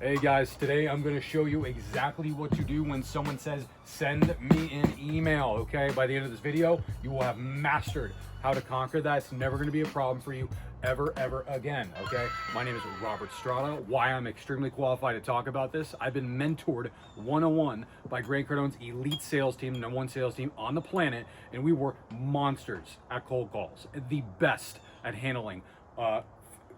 Hey guys, today I'm going to show you exactly what to do when someone says, send me an email, okay? By the end of this video, you will have mastered how to conquer that. It's never going to be a problem for you ever again, okay? My name is Robert Strada. Why I'm extremely qualified to talk about this, I've been mentored one-on-one by Grant Cardone's elite sales team, the #1 sales team on the planet, and we were monsters at cold calls, the best at handling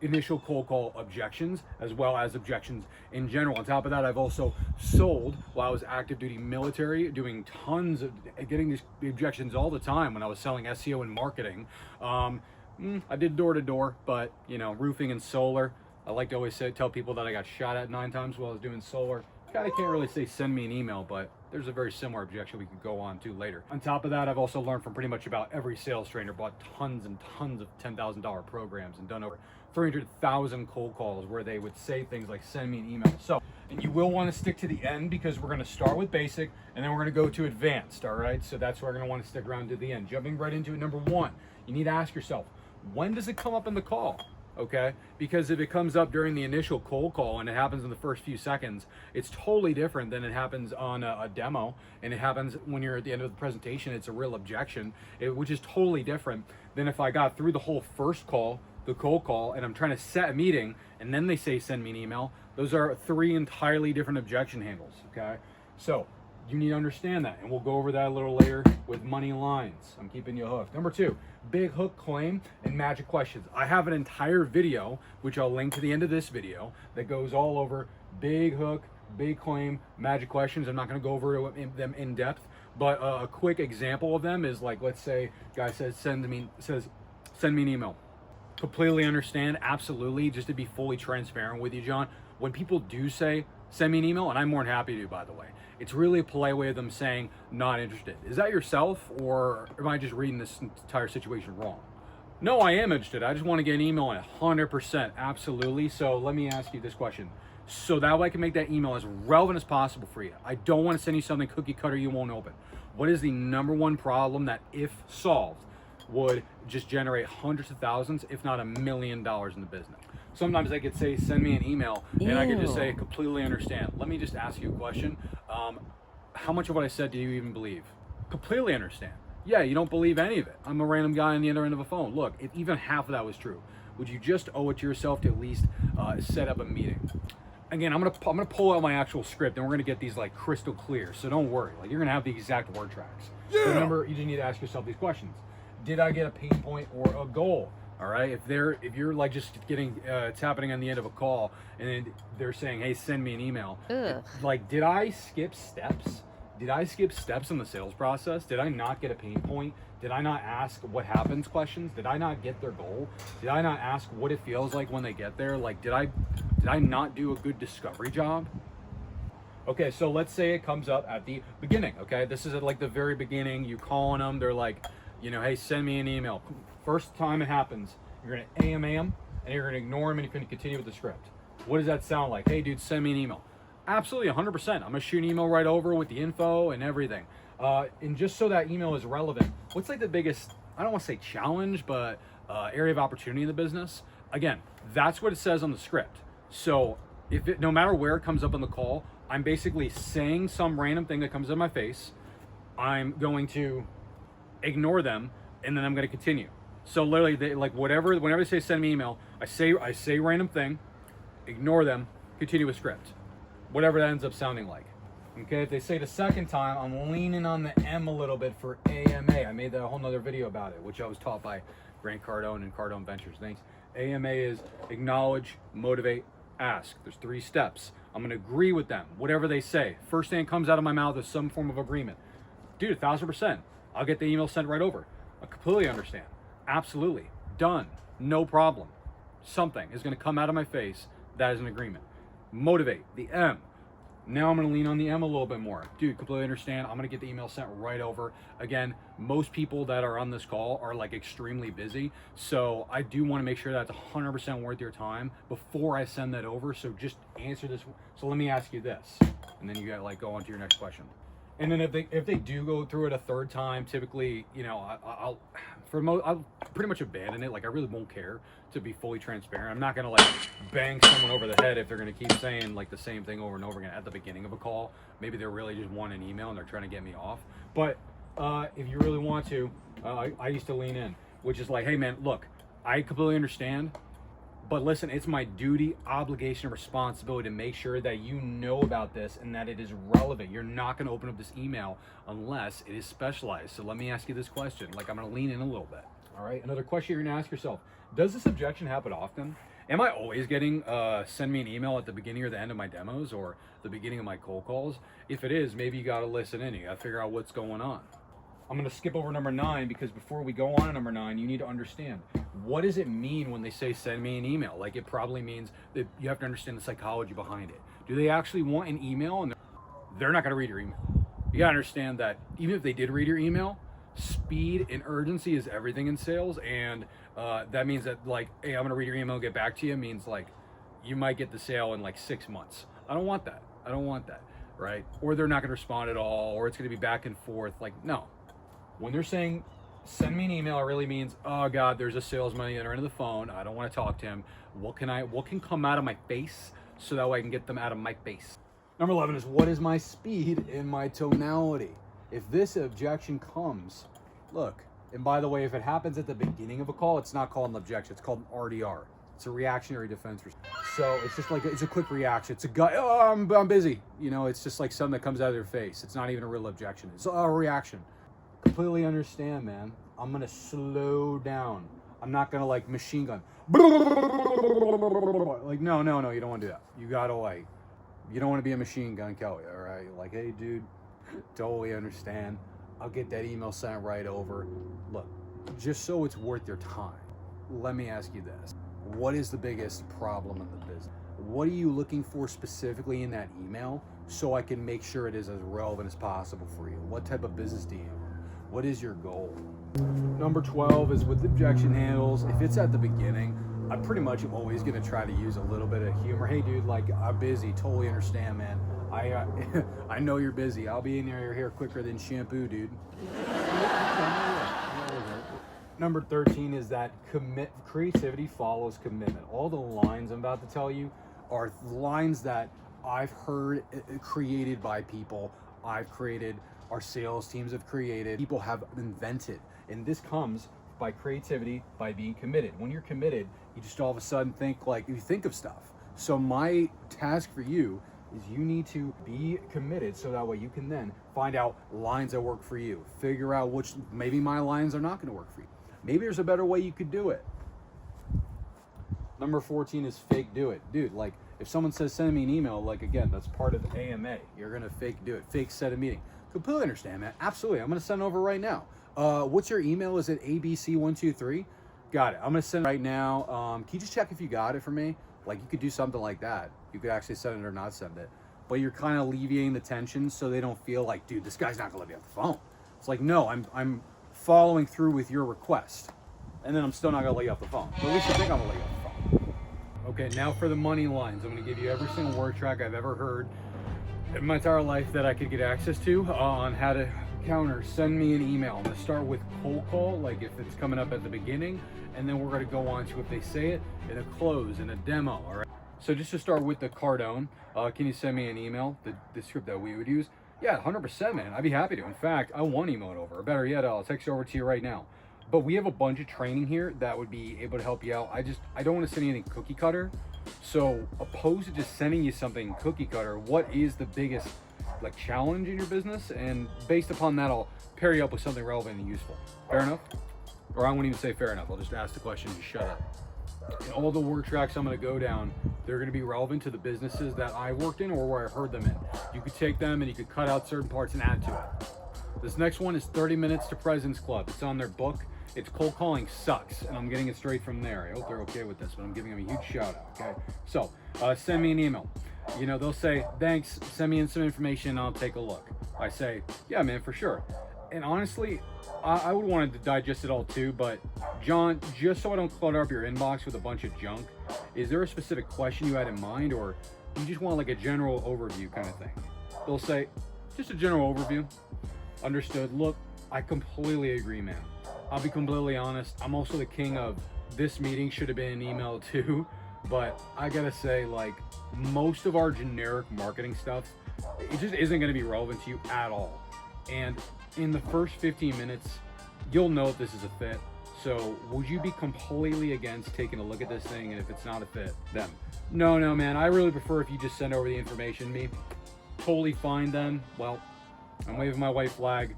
initial cold call objections, as well as objections in general. On top of that, I've also sold while I was active duty military, doing tons of, getting these objections all the time when I was selling SEO and marketing. I did door to door, but you know, roofing and solar, I like to always tell people that I got shot at 9 times while I was doing solar. I can't really say send me an email, but there's a very similar objection we could go on to later. On top of that, I've also learned from pretty much about every sales trainer, bought tons and tons of $10,000 programs and done over 300,000 cold calls where they would say things like send me an email. So, and you will want to stick to the end because we're going to start with basic and then we're going to go to advanced, all right? So that's why we're going to want to stick around to the end. Jumping right into it, number 1, you need to ask yourself, when does it come up in the call? Okay, because if it comes up during the initial cold call and it happens in the first few seconds, it's totally different than it happens on a demo, and it happens when you're at the end of the presentation. It's a real objection, which is totally different than if I got through the whole first call, the cold call, and I'm trying to set a meeting and then they say send me an email. Those are 3 entirely different objection handles. Okay, so you need to understand that, and we'll go over that a little later with money lines. I'm keeping you hooked. Number 2, big hook claim and magic questions. I have an entire video, which I'll link to the end of this video, that goes all over big hook, big claim, magic questions. I'm not going to go over them in depth, but a quick example of them is like, let's say guy says send me an email. Completely understand, absolutely. Just to be fully transparent with you, John, when people do say send me an email, and I'm more than happy to, by the way, it's really a polite way of them saying not interested. Is that yourself, or am I just reading this entire situation wrong? No, I am interested. I just want to get an email at 100%. Absolutely. So let me ask you this question, so that way I can make that email as relevant as possible for you. I don't want to send you something cookie cutter you won't open. What is the #1 problem that, if solved, would just generate hundreds of thousands, if not $1 million in the business? Sometimes I could say, send me an email, and I could just say, completely understand. Let me just ask you a question. How much of what I said do you even believe? Completely understand. Yeah, you don't believe any of it. I'm a random guy on the other end of a phone. Look, if even half of that was true, would you just owe it to yourself to at least set up a meeting? Again, I'm gonna pull out my actual script, and we're gonna get these like crystal clear. So don't worry. Like, you're gonna have the exact word tracks. Yeah. But remember, you just need to ask yourself these questions. Did I get a pain point or a goal? All right, if you're like just getting it's happening on the end of a call and then they're saying, hey, send me an email. Like, did I skip steps? Did I skip steps in the sales process? Did I not get a pain point? Did I not ask what happens questions? Did I not get their goal? Did I not ask what it feels like when they get there? Like, did I not do a good discovery job? Okay, so let's say it comes up at the beginning. Okay, this is at like the very beginning. You calling them, they're like, you know, hey, send me an email. First time it happens, you're gonna AMA them, and you're gonna ignore them, and you're gonna continue with the script. What does that sound like? Hey, dude, send me an email. Absolutely, 100%. I'm gonna shoot an email right over with the info and everything. And just so that email is relevant, what's like the biggest, I don't wanna say challenge, but area of opportunity in the business? Again, that's what it says on the script. So no matter where it comes up on the call, I'm basically saying some random thing that comes in my face. I'm going to ignore them, and then I'm going to continue. So literally, whenever they say send me an email, I say random thing, ignore them, continue with script, whatever that ends up sounding like. Okay, if they say the second time, I'm leaning on the M a little bit for AMA. I made that a whole nother video about it, which I was taught by Grant Cardone and Cardone Ventures. Thanks. AMA is acknowledge, motivate, ask. There's 3 steps. I'm going to agree with them, whatever they say. First thing that comes out of my mouth is some form of agreement. Dude, 1,000%. I'll get the email sent right over. I completely understand. Absolutely. Done. No problem. Something is going to come out of my face. That is an agreement. Motivate. The M. Now I'm going to lean on the M a little bit more. Dude, completely understand. I'm going to get the email sent right over. Again, most people that are on this call are like extremely busy. So I do want to make sure that's 100% worth your time before I send that over. So just answer this. So let me ask you this. And then you got like go on to your next question. And then if they do go through it a third time, typically, you know, I'll pretty much abandon it. Like, I really won't care, to be fully transparent. I'm not gonna like bang someone over the head if they're gonna keep saying like the same thing over and over again at the beginning of a call. Maybe they're really just wanting an email and they're trying to get me off. But if you really want to, I used to lean in, which is like, hey man, look, I completely understand. But listen, it's my duty, obligation, and responsibility to make sure that you know about this and that it is relevant. You're not going to open up this email unless it is specialized. So let me ask you this question. Like, I'm going to lean in a little bit. All right. Another question you're going to ask yourself. Does this objection happen often? Am I always getting send me an email at the beginning or the end of my demos or the beginning of my cold calls? If it is, maybe you got to listen in. You got to figure out what's going on. I'm going to skip over number 9 because before we go on to number 9, you need to understand, what does it mean when they say send me an email? Like, it probably means that you have to understand the psychology behind it. Do they actually want an email? And they're not going to read your email. You got to understand that even if they did read your email, speed and urgency is everything in sales. And that means that, like, hey, I'm going to read your email and get back to you, means like you might get the sale in like 6 months. I don't want that. I don't want that, right? Or they're not going to respond at all, or it's going to be back and forth. Like, no. When they're saying send me an email, it really means, oh God, there's a salesman enter into the phone. I don't want to talk to him. What can come out of my face so that way I can get them out of my face? Number 11 is, what is my speed and my tonality? If this objection comes, look, and by the way, if it happens at the beginning of a call, it's not called an objection. It's called an RDR. It's a reactionary defense. So it's just like, it's a quick reaction. It's a guy, oh, I'm busy. You know, it's just like something that comes out of their face. It's not even a real objection. It's a reaction. Completely understand, man. I'm gonna slow down. I'm not gonna like machine gun. Like, no, you don't want to do that. You gotta like, you don't want to be a machine gun Kelly, all right? Like, hey, dude, totally understand. I'll get that email sent right over. Look, just so it's worth your time, let me ask you this. What is the biggest problem in the business? What are you looking for specifically in that email so I can make sure it is as relevant as possible for you? What type of business do you want? What is your goal? Number 12 is with objection handles. If it's at the beginning, I pretty much am always going to try to use a little bit of humor. Hey, dude, like, I'm busy. Totally understand, man. I know you're busy. I'll be in your hair quicker than shampoo, dude. Number 13 is that creativity follows commitment. All the lines I'm about to tell you are lines that I've heard created by people. I've created, our sales teams have created, people have invented. And this comes by creativity, by being committed. When you're committed, you just all of a sudden think, like, you think of stuff. So my task for you is you need to be committed so that way you can then find out lines that work for you. Figure out which, maybe my lines are not going to work for you. Maybe there's a better way you could do it. Number 14 is fake do it. Dude, like, if someone says send me an email, like, again, that's part of AMA. You're going to fake do it. Fake set a meeting. Completely understand, man. Absolutely. I'm going to send over right now. What's your email? Is it ABC123? Got it. I'm going to send it right now. Can you just check if you got it for me? Like, you could do something like that. You could actually send it or not send it. But you're kind of alleviating the tension so they don't feel like, dude, this guy's not going to let me off the phone. It's like, no, I'm following through with your request. And then I'm still not going to let you off the phone. But at least you think I'm going to let you off the phone. Okay, now for the money lines. I'm going to give you every single word track I've ever heard in my entire life that I could get access to on how to counter. Send me an email. I'm going to start with cold call, like if it's coming up at the beginning, and then we're going to go on to if they say it in a close, in a demo, all right? So just to start with the Cardone, can you send me an email, the script that we would use? Yeah, 100%, man. I'd be happy to. In fact, I want to email it over. Or better yet, I'll text it over to you right now. But we have a bunch of training here that would be able to help you out. I don't want to send anything cookie cutter. So opposed to just sending you something cookie cutter, what is the biggest like challenge in your business? And based upon that, I'll pair you up with something relevant and useful. Fair enough? Or I won't even say fair enough. I'll just ask the question, just shut up. And all the word tracks I'm going to go down, they're going to be relevant to the businesses that I worked in or where I heard them in. You could take them and you could cut out certain parts and add to it. This next one is 30 Minutes to President's Club. It's on their book. It's Cold Calling Sucks, and I'm getting it straight from there. I hope they're okay with this, but I'm giving them a huge shout out, okay? So, send me an email. You know, they'll say, thanks, send me in some information, and I'll take a look. I say, yeah, man, for sure. And honestly, I would want to digest it all too, but John, just so I don't clutter up your inbox with a bunch of junk, is there a specific question you had in mind, or you just want like a general overview kind of thing? They'll say, just a general overview. Understood. Look, I completely agree, man. I'll be completely honest. I'm also the king of this meeting should have been an email too, but I gotta say, like, most of our generic marketing stuff, it just isn't gonna be relevant to you at all. And in the first 15 minutes, you'll know if this is a fit. So would you be completely against taking a look at this thing, and if it's not a fit, then no, man, I really prefer if you just send over the information to me. Totally fine then. Well, I'm waving my white flag.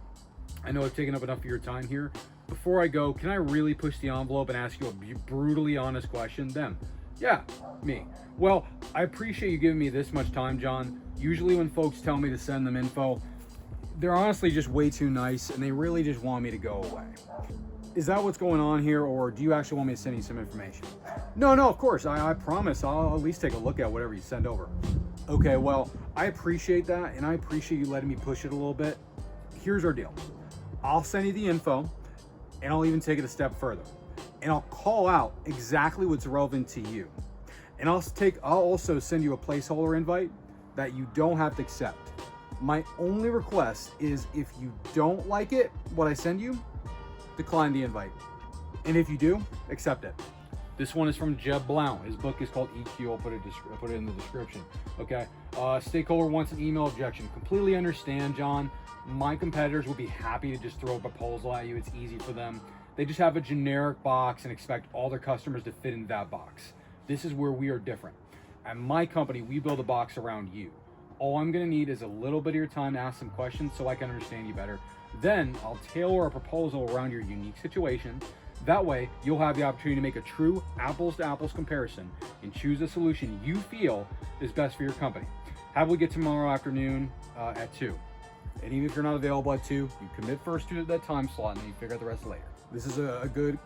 I know I've taken up enough of your time here. Before I go, can I really push the envelope and ask you a brutally honest question? Them. Yeah, me. Well, I appreciate you giving me this much time, John. Usually when folks tell me to send them info, they're honestly just way too nice and they really just want me to go away. Is that what's going on here, or do you actually want me to send you some information? No, of course. I promise I'll at least take a look at whatever you send over. Okay, well, I appreciate that, and I appreciate you letting me push it a little bit. Here's our deal. I'll send you the info, and I'll even take it a step further. And I'll call out exactly what's relevant to you. And I'll also send you a placeholder invite that you don't have to accept. My only request is if you don't like it, what I send you, decline the invite. And if you do, accept it. This one is from Jeb Blount. His book is called EQ. I'll put it in the description. Okay. Stakeholder wants an email objection. Completely understand, John. My competitors will be happy to just throw a proposal at you. It's easy for them. They just have a generic box and expect all their customers to fit into that box. This is where we are different. At my company, we build a box around you. All I'm going to need is a little bit of your time to ask some questions so I can understand you better. Then I'll tailor a proposal around your unique situation. That way, you'll have the opportunity to make a true apples-to-apples comparison and choose a solution you feel is best for your company. How about we get tomorrow afternoon at 2? And even if you're not available at 2, you commit first to that time slot and then you figure out the rest later. This is a good,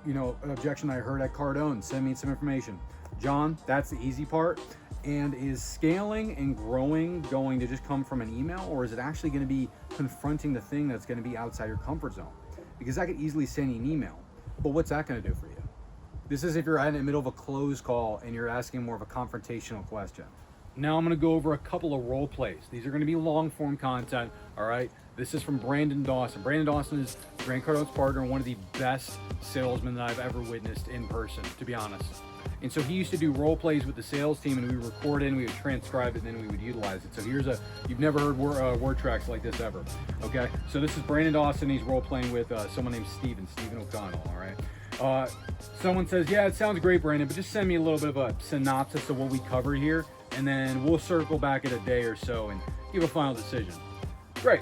objection I heard at Cardone. Send me some information. John, that's the easy part. And is scaling and growing going to just come from an email, or is it actually going to be confronting the thing that's going to be outside your comfort zone? Because I could easily send you an email, but what's that going to do for you? This is if you're in the middle of a close call and you're asking more of a confrontational question. Now I'm going to go over a couple of role plays. These are going to be long form content. All right. This is from Brandon Dawson. Brandon Dawson is Grant Cardone's partner and one of the best salesmen that I've ever witnessed in person, to be honest. And so he used to do role plays with the sales team, and we would record it, and we would transcribe it, and then we would utilize it. So you've never heard word tracks like this ever. Okay. So this is Brandon Dawson. He's role playing with someone named Stephen O'Connell. All right. Someone says, yeah, it sounds great, Brandon, but just send me a little bit of a synopsis of what we covered here, and then we'll circle back in a day or so and give a final decision. Great.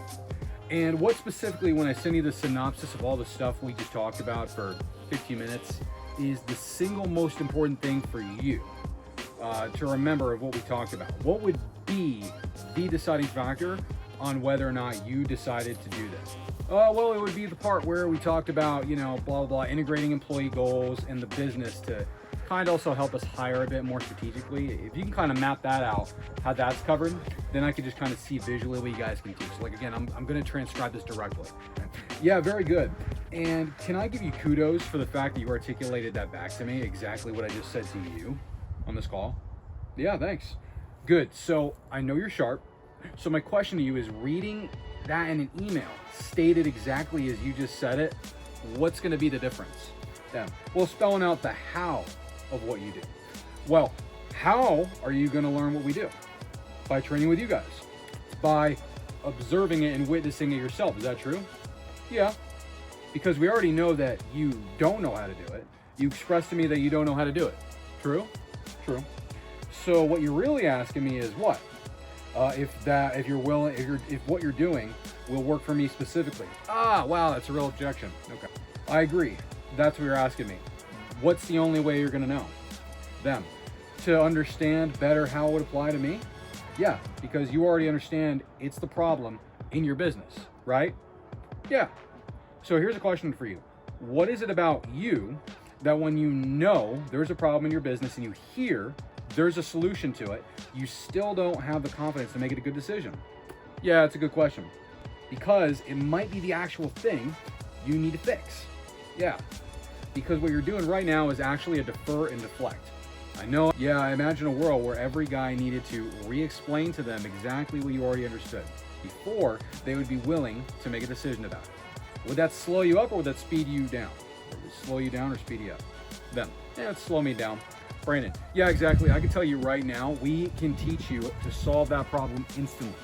And what specifically, when I send you the synopsis of all the stuff we just talked about for 15 minutes, is the single most important thing for you to remember of what we talked about? What would be the deciding factor on whether or not you decided to do this? Well, it would be the part where we talked about, blah, blah, blah, integrating employee goals and the business to kind of also help us hire a bit more strategically. If you can kind of map that out, how that's covered, then I can just kind of see visually what you guys can teach. So like, again, I'm going to transcribe this directly. Yeah, very good. And can I give you kudos for the fact that you articulated that back to me, exactly what I just said to you on this call? Yeah, thanks. Good. So I know you're sharp. So my question to you is, reading that in an email, stated exactly as you just said it, what's going to be the difference? Yeah. Well, spelling out the how of what you do. Well, how are you going to learn what we do? By training with you guys. By observing it and witnessing it yourself. Is that true? Yeah. Because we already know that you don't know how to do it. You expressed to me that you don't know how to do it. True? True. So what you're really asking me is what? If what you're doing will work for me specifically. Ah, wow, that's a real objection. Okay. I agree. That's what you're asking me. What's the only way you're going to know? Them. To understand better how it would apply to me? Yeah, because you already understand it's the problem in your business, right? Yeah. So here's a question for you. What is it about you that when you know there's a problem in your business and you hear there's a solution to it, you still don't have the confidence to make it a good decision? Yeah, it's a good question. Because it might be the actual thing you need to fix. Yeah. Because what you're doing right now is actually a defer and deflect. I know. Yeah, I imagine a world where every guy needed to re-explain to them exactly what you already understood. before they would be willing to make a decision about it. Would that slow you up or would that speed you down? Would it slow you down or speed you up? Them. Yeah, it'd slow me down. Brandon. Yeah, exactly. I can tell you right now, we can teach you to solve that problem instantly.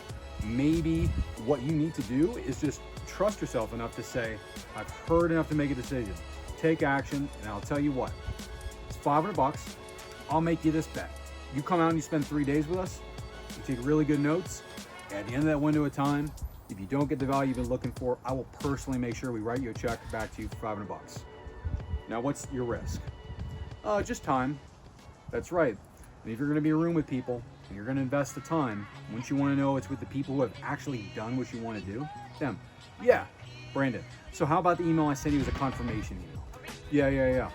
Maybe what you need to do is just trust yourself enough to say, I've heard enough to make a decision. Take action, and I'll tell you what. It's $500. I'll make you this bet. You come out and you spend 3 days with us, you take really good notes. At the end of that window of time, if you don't get the value you've been looking for, I will personally make sure we write you a check back to you for $500. Now, what's your risk? Just time. That's right. And if you're going to be in a room with people and you're going to invest the time, wouldn't you want to know it's with the people who have actually done what you want to do? Them. Yeah, Brandon. So how about the email I sent you as a confirmation email? Yeah.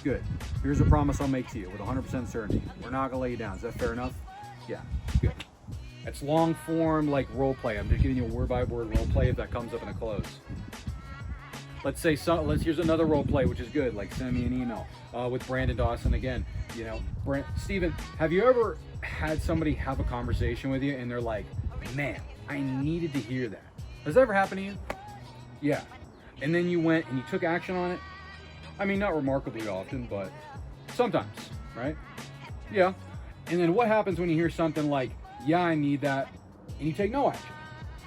Good. Here's a promise I'll make to you with 100% certainty. We're not going to lay you down. Is that fair enough? Yeah, good. It's long form, like role play. I'm just giving you a word by word role play if that comes up in a close. Let's say, here's another role play, which is good. Like send me an email with Brandon Dawson again. You know, Steven, have you ever had somebody have a conversation with you and they're like, man, I needed to hear that. Has that ever happened to you? Yeah. And then you went and you took action on it? I mean, not remarkably often, but sometimes, right? Yeah. And then what happens when you hear something like, yeah, I need that, and you take no action?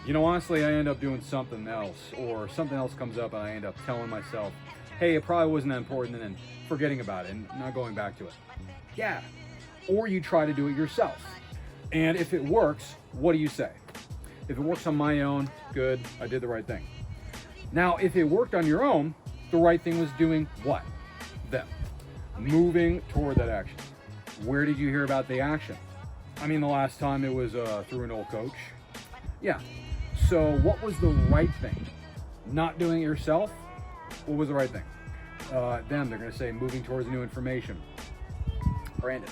You know, honestly, I end up doing something else, or something else comes up and I end up telling myself, hey, it probably wasn't that important, and then forgetting about it and not going back to it. Yeah. Or you try to do it yourself. And if it works, what do you say? If it works on my own, good, I did the right thing. Now, if it worked on your own, the right thing was doing what? Them. Moving toward that action. Where did you hear about the action? I mean, the last time it was through an old coach. Yeah. So what was the right thing? Not doing it yourself? What was the right thing? Them, they're going to say moving towards new information. Brandon.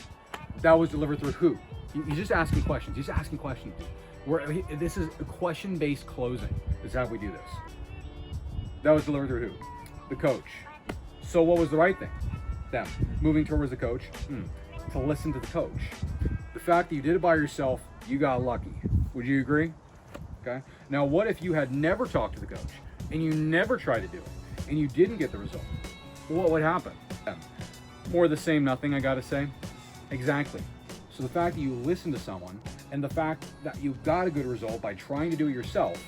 That was delivered through who? He's just asking questions. He's asking questions. This is a question-based closing. Is how we do this. That was delivered through who? The coach. So what was the right thing? Them. Moving towards the coach. To listen to the coach. The fact that you did it by yourself, you got lucky. Would you agree? Okay. Now, what if you had never talked to the coach and you never tried to do it and you didn't get the result? What would happen? More of the same nothing, I gotta say. Exactly. So the fact that you listened to someone and the fact that you got a good result by trying to do it yourself.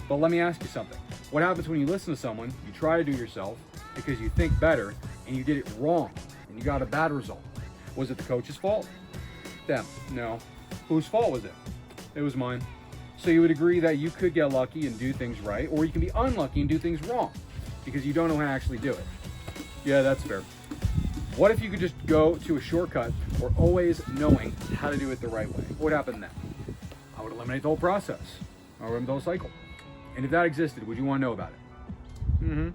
But let me ask you something. What happens when you listen to someone, you try to do it yourself because you think better and you did it wrong and you got a bad result? Was it the coach's fault? Them. No. Whose fault was it? It was mine. So you would agree that you could get lucky and do things right, or you can be unlucky and do things wrong because you don't know how to actually do it. Yeah, that's fair. What if you could just go to a shortcut or always knowing how to do it the right way? What would happen then? I would eliminate the whole process. I would eliminate the whole cycle. And if that existed, would you want to know about it?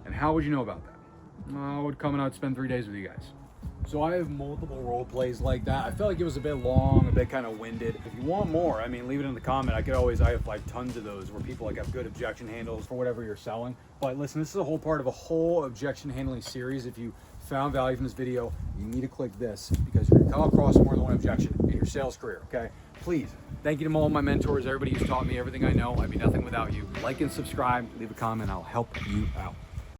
And how would you know about that? I would come and I'd spend 3 days with you guys. So I have multiple role plays like that. I felt like it was a bit long, a bit kind of winded. If you want more, I mean, leave it in the comment. I have like tons of those where people like have good objection handles for whatever you're selling. But listen, this is a whole part of a whole objection handling series. If you found value from this video, you need to click this because you're gonna come across more than one objection in your sales career, okay? Please, thank you to all my mentors, everybody who's taught me everything I know. I'd be nothing without you. Like and subscribe, leave a comment, I'll help you out.